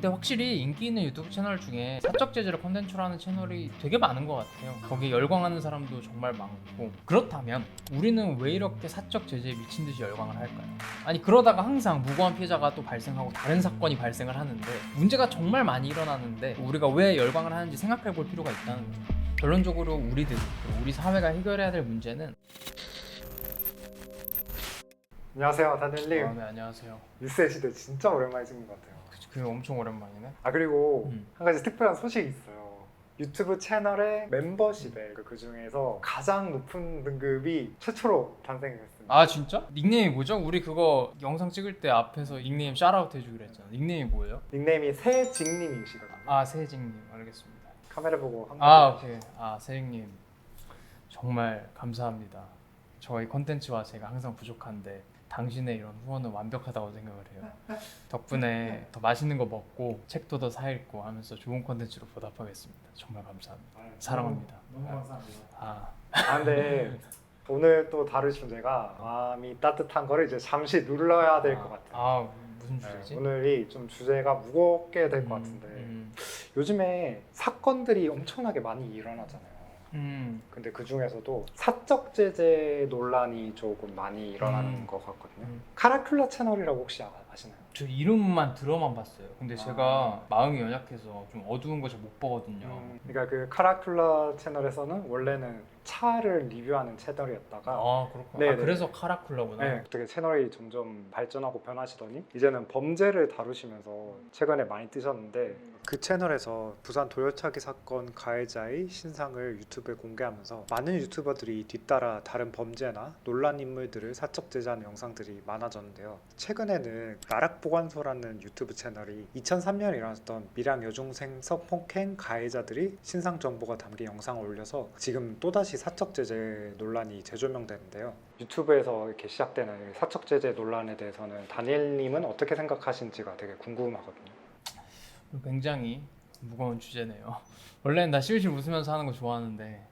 근데 확실히 인기 있는 유튜브 채널 중에 사적 제재를 컨텐츠로 하는 채널이 되게 많은 것 같아요. 거기에 열광하는 사람도 정말 많고. 그렇다면 우리는 왜 이렇게 사적 제재에 미친 듯이 열광을 할까요? 아니 그러다가 항상 무고한 피해자가 또 발생하고 다른 사건이 발생을 하는데 문제가 정말 많이 일어나는데 우리가 왜 열광을 하는지 생각해 볼 필요가 있다는 거죠. 결론적으로 우리들, 우리 사회가 해결해야 될 문제는 안녕하세요 다니엘님. 네, 안녕하세요. 뉴스의 시대 진짜 오랜만에 찍는 것 같아요. 그게 엄청 오랜만이네. 그리고 한 가지 특별한 소식이 있어요. 유튜브 채널의 멤버십에 그 중에서 가장 높은 등급이 최초로 탄생했습니다. 아 진짜? 닉네임이 뭐죠? 우리 그거 영상 찍을 때 앞에서 닉네임 샤라웃 해주기로 했잖아. 닉네임이 뭐예요? 닉네임이 세직님이시거든요. 아 세직님, 알겠습니다. 카메라 보고 한 오케이. 세직님 정말 감사합니다. 저희 컨텐츠와 제가 항상 부족한데 당신의 이런 후원은 완벽하다고 생각을 해요. 덕분에 더 맛있는 거 먹고 책도 더 사 읽고 하면서 좋은 컨텐츠로 보답하겠습니다. 정말 감사합니다. 사랑합니다. 너무 감사합니다. 네. 근데 오늘 또 다룰 주제가 마음이 따뜻한 거를 이제 잠시 눌러야 될 것 같아요. 무슨 주제지? 오늘이 좀 주제가 무겁게 될 것 같은데 요즘에 사건들이 엄청나게 많이 일어나잖아요. 근데 그 중에서도 사적 제재 논란이 조금 많이 일어나는 것 같거든요. 카라큘라 채널이라고 혹시 아시나요? 저 이름만 들어만 봤어요. 근데 제가 마음이 연약해서 좀 어두운 거 잘 못 보거든요. 그러니까 그 카라큘라 채널에서는 원래는 차를 리뷰하는 채널이었다가 그렇구나. 네네. 그래서 카라큘라구나. 네, 어떻게 채널이 점점 발전하고 변하시더니 이제는 범죄를 다루시면서 최근에 많이 뜨셨는데 그 채널에서 부산 도열차기 사건 가해자의 신상을 유튜브에 공개하면서 많은 유튜버들이 뒤따라 다른 범죄나 논란 인물들을 사적 제재하는 영상들이 많아졌는데요. 최근에는 나락보관소라는 유튜브 채널이 2003년에 일어났던 밀양 여중생 성폭행 가해자들이 신상 정보가 담긴 영상을 올려서 지금 또다시 사적 제재 논란이 재조명되는데요. 유튜브에서 이렇게 시작되는 사적 제재 논란에 대해서는 다니엘님은 어떻게 생각하시는지가 되게 궁금하거든요. 굉장히 무거운 주제네요. 원래는 나 실실 웃으면서 하는 거 좋아하는데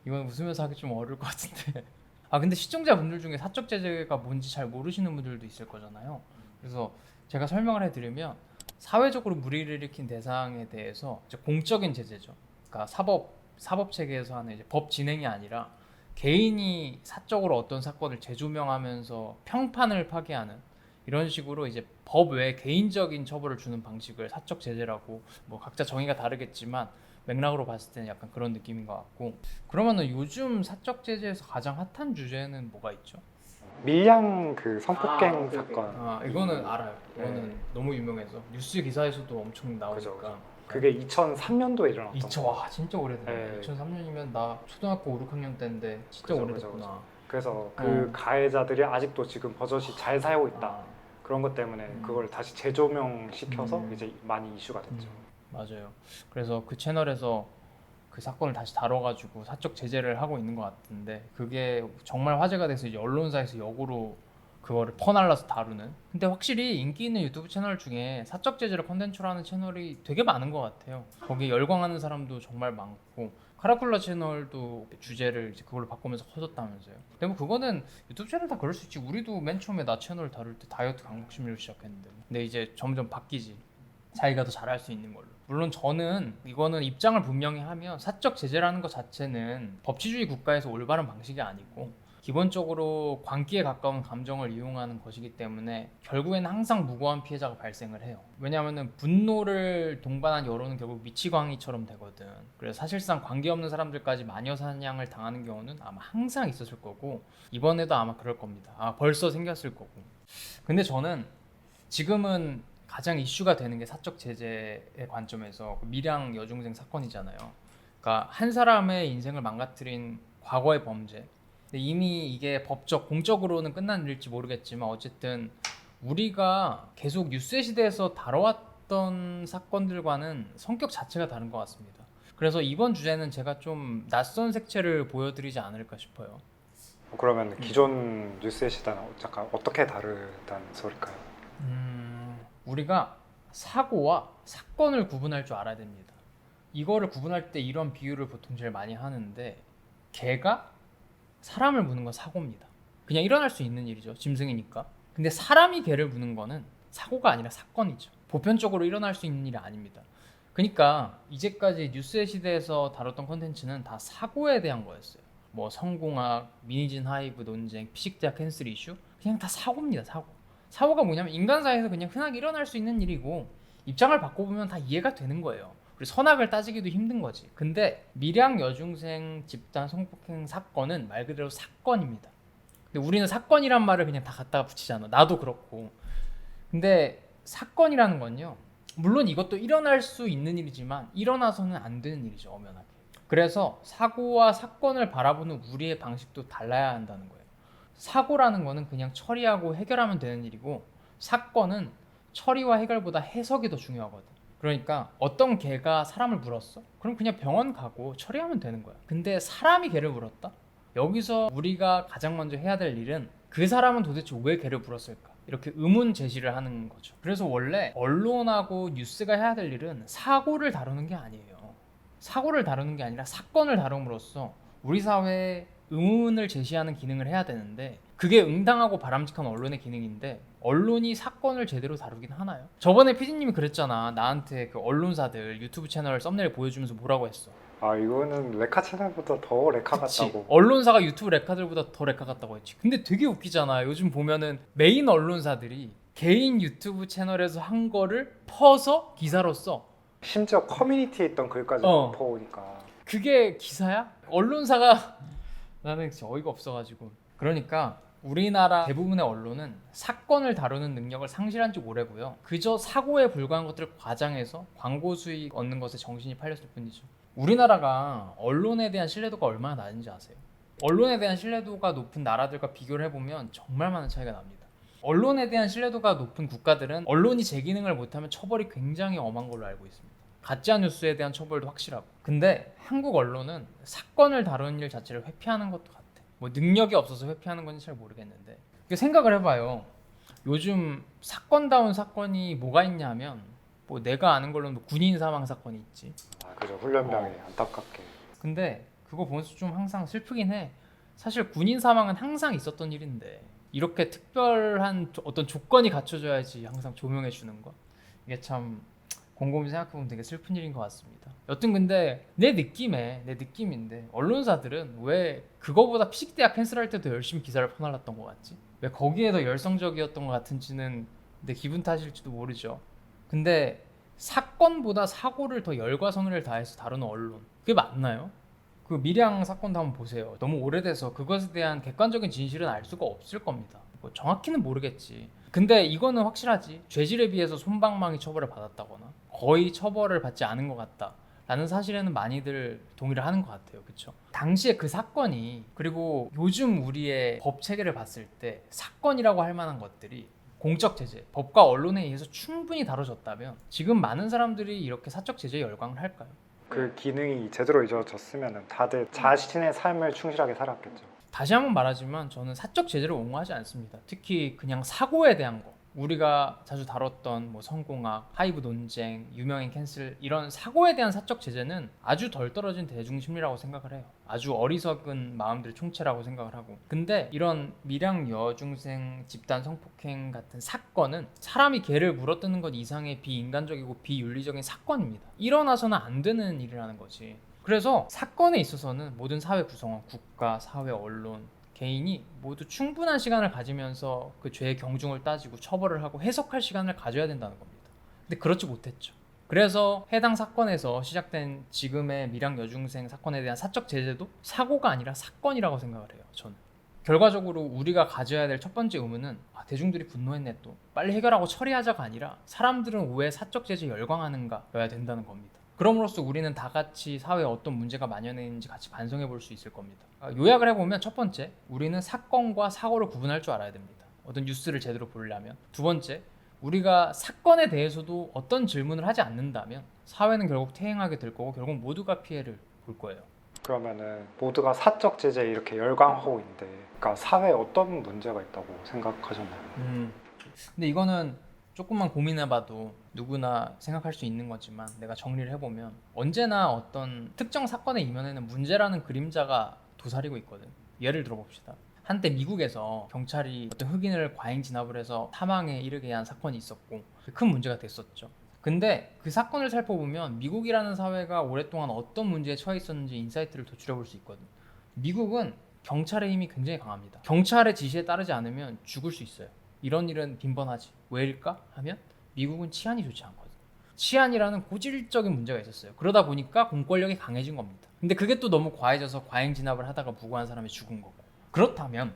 이건 웃으면서 하기 좀 어려울 것 같은데. 근데 시청자분들 중에 사적 제재가 뭔지 잘 모르시는 분들도 있을 거잖아요. 그래서 제가 설명을 해드리면 사회적으로 무리를 일으킨 대상에 대해서 이제 공적인 제재죠. 그러니까 사법 체계에서 하는 이제 법 진행이 아니라 개인이 사적으로 어떤 사건을 재조명하면서 평판을 파괴하는 이런 식으로 이제 법 외에 개인적인 처벌을 주는 방식을 사적 제재라고, 뭐 각자 정의가 다르겠지만 맥락으로 봤을 때는 약간 그런 느낌인 것 같고. 그러면은 요즘 사적 제재에서 가장 핫한 주제는 뭐가 있죠? 밀양 그 성폭행 오케이. 사건. 이거는 알아요. 네. 이거는 너무 유명해서 뉴스 기사에서도 엄청 나오니까. 그죠. 그게 2003년도에 일어났던 와 진짜 오래됐네. 네. 2003년이면 나 초등학교 5, 6학년 때인데 진짜 그죠, 오래됐구나. 그래서 그 가해자들이 아직도 지금 버젓이 잘 살고 있다. 아, 그런 것 때문에 그걸 다시 재조명시켜서 음. 이제 많이 이슈가 됐죠. 맞아요. 그래서 그 채널에서 그 사건을 다시 다뤄가지고 사적 제재를 하고 있는 것 같은데 그게 정말 화제가 돼서 이제 언론사에서 역으로 그거를 퍼날라서 다루는. 근데 확실히 인기 있는 유튜브 채널 중에 사적 제재를 컨텐츠로 하는 채널이 되게 많은 것 같아요. 거기에 열광하는 사람도 정말 많고 카라큘라 채널도 주제를 이제 그걸로 바꾸면서 커졌다면서요. 근데 뭐 그거는 유튜브 채널 다 그럴 수 있지. 우리도 맨 처음에 나 채널 다룰 때 다이어트 강복심으로 시작했는데 근데 이제 점점 바뀌지. 자기가 더 잘할 수 있는 걸로. 물론 저는 이거는 입장을 분명히 하면 사적 제재라는 것 자체는 법치주의 국가에서 올바른 방식이 아니고 기본적으로 광기에 가까운 감정을 이용하는 것이기 때문에 결국에는 항상 무고한 피해자가 발생을 해요. 왜냐하면 분노를 동반한 여론은 결국 미치광이처럼 되거든. 그래서 사실상 관계없는 사람들까지 마녀 사냥을 당하는 경우는 아마 항상 있었을 거고 이번에도 아마 그럴 겁니다. 벌써 생겼을 거고. 근데 저는 지금은 가장 이슈가 되는 게 사적 제재의 관점에서 그 밀양 여중생 사건이잖아요. 그러니까 한 사람의 인생을 망가뜨린 과거의 범죄. 근데 이미 이게 공적으로는 끝난 일일지 모르겠지만 어쨌든 우리가 계속 뉴스의 시대에서 다뤄왔던 사건들과는 성격 자체가 다른 것 같습니다. 그래서 이번 주제는 제가 좀 낯선 색채를 보여드리지 않을까 싶어요. 그러면 기존 뉴스의 시대는 잠깐 어떻게 다르다는 소릴까요? 우리가 사고와 사건을 구분할 줄 알아야 됩니다. 이거를 구분할 때 이런 비유를 보통 제일 많이 하는데 개가 사람을 무는 건 사고입니다. 그냥 일어날 수 있는 일이죠. 짐승이니까. 근데 사람이 개를 무는 거는 사고가 아니라 사건이죠. 보편적으로 일어날 수 있는 일이 아닙니다. 그러니까 이제까지 뉴스의 시대에서 다뤘던 콘텐츠는 다 사고에 대한 거였어요. 뭐 성공학, 미니진 하이브 논쟁, 피식대학 캔슬 이슈, 그냥 다 사고입니다. 사고. 사고가 뭐냐면 인간 사이에서 그냥 흔하게 일어날 수 있는 일이고 입장을 바꿔보면 다 이해가 되는 거예요. 그리고 선악을 따지기도 힘든 거지. 근데 밀양 여중생 집단 성폭행 사건은 말 그대로 사건입니다. 근데 우리는 사건이란 말을 그냥 다 갖다가 붙이잖아. 나도 그렇고. 근데 사건이라는 건요, 물론 이것도 일어날 수 있는 일이지만 일어나서는 안 되는 일이죠, 엄연하게. 그래서 사고와 사건을 바라보는 우리의 방식도 달라야 한다는 거예요. 사고라는 거는 그냥 처리하고 해결하면 되는 일이고, 사건은 처리와 해결보다 해석이 더 중요하거든. 그러니까 어떤 개가 사람을 물었어? 그럼 그냥 병원 가고 처리하면 되는 거야. 근데 사람이 개를 물었다? 여기서 우리가 가장 먼저 해야 될 일은 그 사람은 도대체 왜 개를 물었을까? 이렇게 의문 제시를 하는 거죠. 그래서 원래 언론하고 뉴스가 해야 될 일은 사고를 다루는 게 아니에요. 사고를 다루는 게 아니라 사건을 다룸으로써 우리 사회에 의문을 제시하는 기능을 해야 되는데, 그게 응당하고 바람직한 언론의 기능인데 언론이 사건을 제대로 다루긴 하나요? 저번에 피디님이 그랬잖아. 나한테 그 언론사들 유튜브 채널 썸네일 보여주면서 뭐라고 했어? 아 이거는 레카 채널보다 더 레카 그치. 같다고. 언론사가 유튜브 레카들보다 더 레카 같다고 했지. 근데 되게 웃기잖아. 요즘 보면은 메인 언론사들이 개인 유튜브 채널에서 한 거를 퍼서 기사로 써. 심지어 커뮤니티에 있던 글까지 퍼오니까. 그게 기사야? 언론사가 나는 진짜 어이가 없어가지고. 그러니까 우리나라 대부분의 언론은 사건을 다루는 능력을 상실한 지 오래고요. 그저 사고에 불과한 것들을 과장해서 광고 수익 얻는 것에 정신이 팔렸을 뿐이죠. 우리나라가 언론에 대한 신뢰도가 얼마나 낮은지 아세요? 언론에 대한 신뢰도가 높은 나라들과 비교를 해보면 정말 많은 차이가 납니다. 언론에 대한 신뢰도가 높은 국가들은 언론이 제 기능을 못하면 처벌이 굉장히 엄한 걸로 알고 있습니다. 가짜 뉴스에 대한 처벌도 확실하고. 근데 한국 언론은 사건을 다루는 일 자체를 회피하는 것도 같아. 뭐 능력이 없어서 회피하는 건지 잘 모르겠는데, 생각을 해봐요. 요즘 사건다운 사건이 뭐가 있냐면, 뭐 내가 아는 걸로는 뭐 군인 사망 사건이 있지. 아 그죠. 훈련병이 안타깝게. 근데 그거 보면서 좀 항상 슬프긴 해. 사실 군인 사망은 항상 있었던 일인데 이렇게 특별한 어떤 조건이 갖춰져야지 항상 조명해 주는 거. 이게 참 곰곰이 생각해보면 되게 슬픈 일인 것 같습니다. 여튼 근데 내 느낌인데 언론사들은 왜 그거보다 피식대학 캔슬할 때도 열심히 기사를 퍼날랐던 것 같지? 왜 거기에 더 열성적이었던 것 같은지는 내 기분 탓일지도 모르죠. 근데 사건보다 사고를 더 열과 성의를 다해서 다루는 언론, 그게 맞나요? 그 밀양 사건도 한번 보세요. 너무 오래돼서 그것에 대한 객관적인 진실은 알 수가 없을 겁니다. 뭐 정확히는 모르겠지. 근데 이거는 확실하지. 죄질에 비해서 솜방망이 처벌을 받았다거나 거의 처벌을 받지 않은 것 같다 라는 사실에는 많이들 동의를 하는 것 같아요. 그쵸? 당시에 그 사건이, 그리고 요즘 우리의 법 체계를 봤을 때 사건이라고 할 만한 것들이 공적 제재, 법과 언론에 의해서 충분히 다뤄졌다면 지금 많은 사람들이 이렇게 사적 제재에 열광을 할까요? 그 기능이 제대로 이루어졌으면 다들 자신의 삶을 충실하게 살았겠죠. 다시 한번 말하지만 저는 사적 제재를 옹호하지 않습니다. 특히 그냥 사고에 대한 거, 우리가 자주 다뤘던 뭐 성공학, 하이브 논쟁, 유명인 캔슬, 이런 사고에 대한 사적 제재는 아주 덜 떨어진 대중심리라고 생각을 해요. 아주 어리석은 마음들 총체라고 생각을 하고. 근데 이런 밀양 여중생 집단 성폭행 같은 사건은 사람이 개를 물어뜯는 것 이상의 비인간적이고 비윤리적인 사건입니다. 일어나서는 안 되는 일이라는 거지. 그래서 사건에 있어서는 모든 사회 구성원, 국가, 사회, 언론, 개인이 모두 충분한 시간을 가지면서 그 죄의 경중을 따지고 처벌을 하고 해석할 시간을 가져야 된다는 겁니다. 근데 그렇지 못했죠. 그래서 해당 사건에서 시작된 지금의 밀양 여중생 사건에 대한 사적 제재도 사고가 아니라 사건이라고 생각을 해요. 저는. 결과적으로 우리가 가져야 될 첫 번째 의문은 대중들이 분노했네, 또 빨리 해결하고 처리하자가 아니라 사람들은 왜 사적 제재에 열광하는가여야 된다는 겁니다. 그럼으로써 우리는 다 같이 사회에 어떤 문제가 만연해 있는지 같이 반성해 볼 수 있을 겁니다. 요약을 해보면, 첫 번째, 우리는 사건과 사고를 구분할 줄 알아야 됩니다. 어떤 뉴스를 제대로 보려면. 두 번째, 우리가 사건에 대해서도 어떤 질문을 하지 않는다면 사회는 결국 퇴행하게 될 거고 결국 모두가 피해를 볼 거예요. 그러면은 모두가 사적 제재에 이렇게 열광하고 있는데, 그러니까 사회에 어떤 문제가 있다고 생각하셨나요? 근데 이거는 조금만 고민해봐도 누구나 생각할 수 있는 거지만, 내가 정리를 해보면 언제나 어떤 특정 사건의 이면에는 문제라는 그림자가 도사리고 있거든. 예를 들어봅시다. 한때 미국에서 경찰이 어떤 흑인을 과잉 진압을 해서 사망에 이르게 한 사건이 있었고, 큰 문제가 됐었죠. 근데 그 사건을 살펴보면 미국이라는 사회가 오랫동안 어떤 문제에 처해 있었는지 인사이트를 도출해 볼 수 있거든. 미국은 경찰의 힘이 굉장히 강합니다. 경찰의 지시에 따르지 않으면 죽을 수 있어요. 이런 일은 빈번하지. 왜일까 하면 미국은 치안이 좋지 않거든. 치안이라는 고질적인 문제가 있었어요. 그러다 보니까 공권력이 강해진 겁니다. 근데 그게 또 너무 과해져서 과잉 진압을 하다가 무고한 사람이 죽은 거고. 그렇다면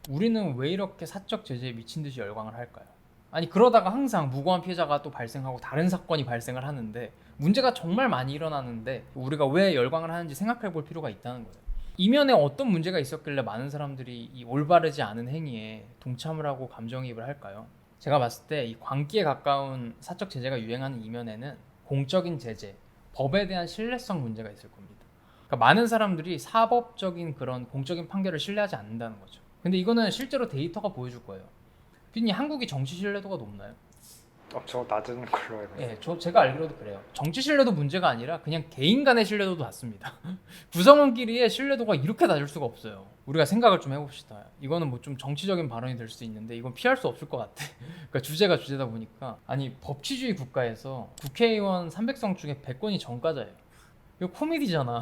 우리는 왜 이렇게 사적 제재에 미친 듯이 열광을 할까요? 아니 그러다가 항상 무고한 피해자가 또 발생하고 다른 사건이 발생을 하는데 문제가 정말 많이 일어나는데 우리가 왜 열광을 하는지 생각해 볼 필요가 있다는 거예요. 이면에 어떤 문제가 있었길래 많은 사람들이 이 올바르지 않은 행위에 동참을 하고 감정이입을 할까요? 제가 봤을 때 이 광기에 가까운 사적 제재가 유행하는 이면에는 공적인 제재, 법에 대한 신뢰성 문제가 있을 겁니다. 그러니까 많은 사람들이 사법적인 그런 공적인 판결을 신뢰하지 않는다는 거죠. 근데 이거는 실제로 데이터가 보여줄 거예요. 피디님, 한국이 정치 신뢰도가 높나요? 저 낮은 걸로 알고 있어요. 예, 제가 알기로도 그래요. 정치 신뢰도 문제가 아니라 그냥 개인 간의 신뢰도도 낮습니다. 구성원끼리의 신뢰도가 이렇게 낮을 수가 없어요. 우리가 생각을 좀 해봅시다. 이거는 뭐 좀 정치적인 발언이 될 수 있는데 이건 피할 수 없을 것 같아. 그러니까 주제가 주제다 보니까 아니 법치주의 국가에서 국회의원 300석 중에 100건이 전과자예요. 이거 코미디잖아.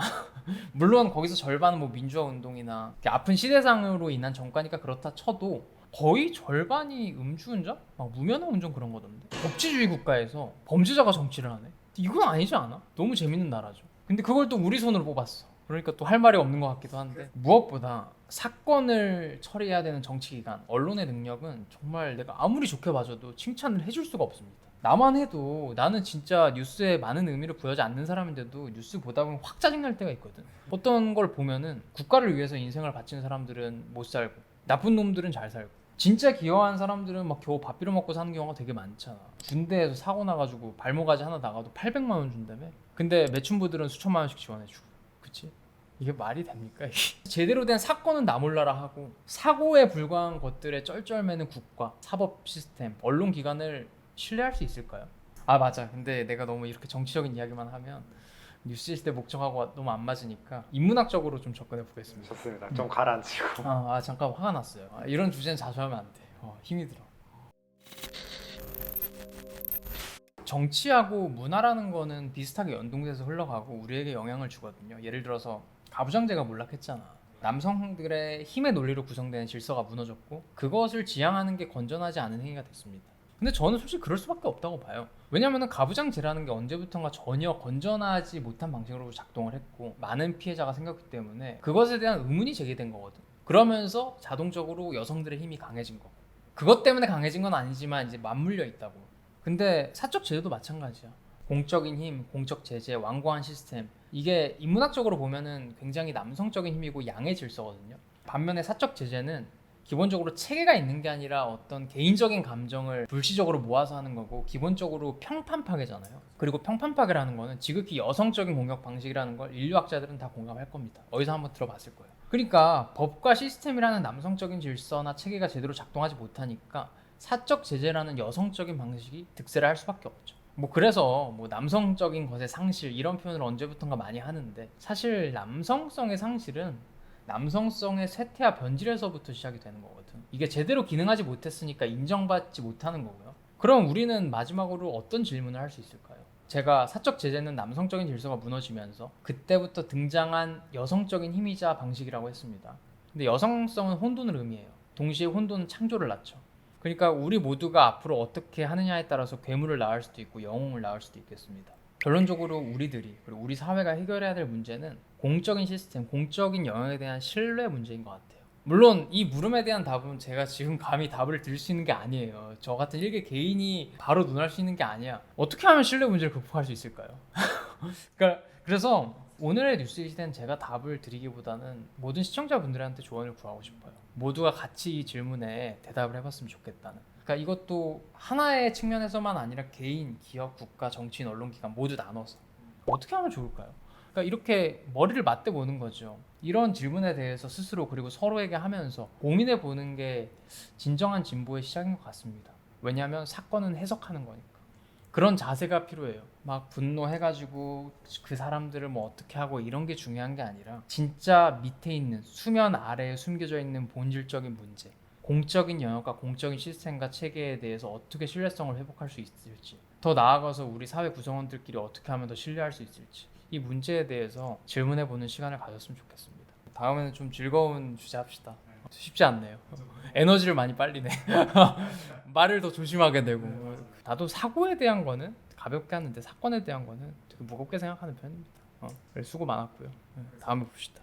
물론 거기서 절반은 뭐 민주화 운동이나 아픈 시대상으로 인한 전과니까 그렇다 쳐도 거의 절반이 음주운전? 막 무면허 운전 그런 거던데. 법치주의 국가에서 범죄자가 정치를 하네? 이건 아니지 않아? 너무 재밌는 나라죠. 근데 그걸 또 우리 손으로 뽑았어. 그러니까 또 할 말이 없는 것 같기도 한데 무엇보다 사건을 처리해야 되는 정치기관, 언론의 능력은 정말 내가 아무리 좋게 봐줘도 칭찬을 해줄 수가 없습니다. 나만 해도 나는 진짜 뉴스에 많은 의미를 부여하지 않는 사람인데도 뉴스 보다 보면 확 짜증날 때가 있거든. 어떤 걸 보면은 국가를 위해서 인생을 바치는 사람들은 못 살고 나쁜 놈들은 잘 살고 진짜 기여한 사람들은 막 겨우 밥 빌어 먹고 사는 경우가 되게 많잖아. 군대에서 사고 나가지고 발모가지 하나 나가도 800만 원 준다며? 근데 매춘부들은 수천만 원씩 지원해주고. 그치? 이게 말이 됩니까? 이게? 제대로 된 사건은 나 몰라라 하고 사고에 불과한 것들에 쩔쩔매는 국가, 사법 시스템, 언론 기관을 신뢰할 수 있을까요? 아 맞아. 근데 내가 너무 이렇게 정치적인 이야기만 하면 뉴스 시대 목적하고 너무 안 맞으니까 인문학적으로 좀 접근해 보겠습니다. 좋습니다. 좀 가라앉히고. 잠깐 화가 났어요. 이런 주제는 자주 하면 안 돼. 힘이 들어. 정치하고 문화라는 거는 비슷하게 연동돼서 흘러가고 우리에게 영향을 주거든요. 예를 들어서 가부장제가 몰락했잖아. 남성들의 힘의 논리로 구성된 질서가 무너졌고 그것을 지향하는 게 건전하지 않은 행위가 됐습니다. 근데 저는 솔직히 그럴 수밖에 없다고 봐요. 왜냐하면 가부장제라는 게 언제부턴가 전혀 건전하지 못한 방식으로 작동을 했고 많은 피해자가 생겼기 때문에 그것에 대한 의문이 제기된 거거든. 그러면서 자동적으로 여성들의 힘이 강해진 거고 그것 때문에 강해진 건 아니지만 이제 맞물려 있다고. 근데 사적 제도도 마찬가지야. 공적인 힘, 공적 제재, 완고한 시스템 이게 인문학적으로 보면은 굉장히 남성적인 힘이고 양의 질서거든요. 반면에 사적 제재는 기본적으로 체계가 있는 게 아니라 어떤 개인적인 감정을 불시적으로 모아서 하는 거고 기본적으로 평판 파괴잖아요. 그리고 평판 파괴라는 거는 지극히 여성적인 공격 방식이라는 걸 인류학자들은 다 공감할 겁니다. 어디서 한번 들어봤을 거예요. 그러니까 법과 시스템이라는 남성적인 질서나 체계가 제대로 작동하지 못하니까 사적 제재라는 여성적인 방식이 득세를 할 수밖에 없죠. 그래서 남성적인 것의 상실 이런 표현을 언제부턴가 많이 하는데 사실 남성성의 상실은 남성성의 쇠퇴와 변질에서부터 시작이 되는 거거든. 이게 제대로 기능하지 못했으니까 인정받지 못하는 거고요. 그럼 우리는 마지막으로 어떤 질문을 할 수 있을까요? 제가 사적 제재는 남성적인 질서가 무너지면서 그때부터 등장한 여성적인 힘이자 방식이라고 했습니다. 근데 여성성은 혼돈을 의미해요. 동시에 혼돈은 창조를 낳죠. 그러니까 우리 모두가 앞으로 어떻게 하느냐에 따라서 괴물을 낳을 수도 있고 영웅을 낳을 수도 있겠습니다. 결론적으로 우리들이 그리고 우리 사회가 해결해야 될 문제는 공적인 시스템, 공적인 영역에 대한 신뢰 문제인 것 같아요. 물론 이 물음에 대한 답은 제가 지금 감히 답을 드릴 수 있는 게 아니에요. 저 같은 일개 개인이 바로 논할 수 있는 게 아니야. 어떻게 하면 신뢰 문제를 극복할 수 있을까요? 그래서 오늘의 뉴스 시대는 제가 답을 드리기보다는 모든 시청자분들한테 조언을 구하고 싶어요. 모두가 같이 이 질문에 대답을 해봤으면 좋겠다는. 그러니까 이것도 하나의 측면에서만 아니라 개인, 기업, 국가, 정치인, 언론기관 모두 나눠서 어떻게 하면 좋을까요? 그러니까 이렇게 머리를 맞대보는 거죠. 이런 질문에 대해서 스스로 그리고 서로에게 하면서 고민해 보는 게 진정한 진보의 시작인 것 같습니다. 왜냐하면 사건은 해석하는 거니까. 그런 자세가 필요해요. 막 분노해가지고 그 사람들을 어떻게 하고 이런 게 중요한 게 아니라 진짜 밑에 있는 수면 아래에 숨겨져 있는 본질적인 문제 공적인 영역과 공적인 시스템과 체계에 대해서 어떻게 신뢰성을 회복할 수 있을지, 더 나아가서 우리 사회 구성원들끼리 어떻게 하면 더 신뢰할 수 있을지, 이 문제에 대해서 질문해보는 시간을 가졌으면 좋겠습니다. 다음에는 좀 즐거운 주제 합시다. 쉽지 않네요. 에너지를 많이 빨리네. 말을 더 조심하게 되고. 나도 사고에 대한 거는 가볍게 하는데 사건에 대한 거는 되게 무겁게 생각하는 편입니다. 수고 많았고요. 다음에 봅시다.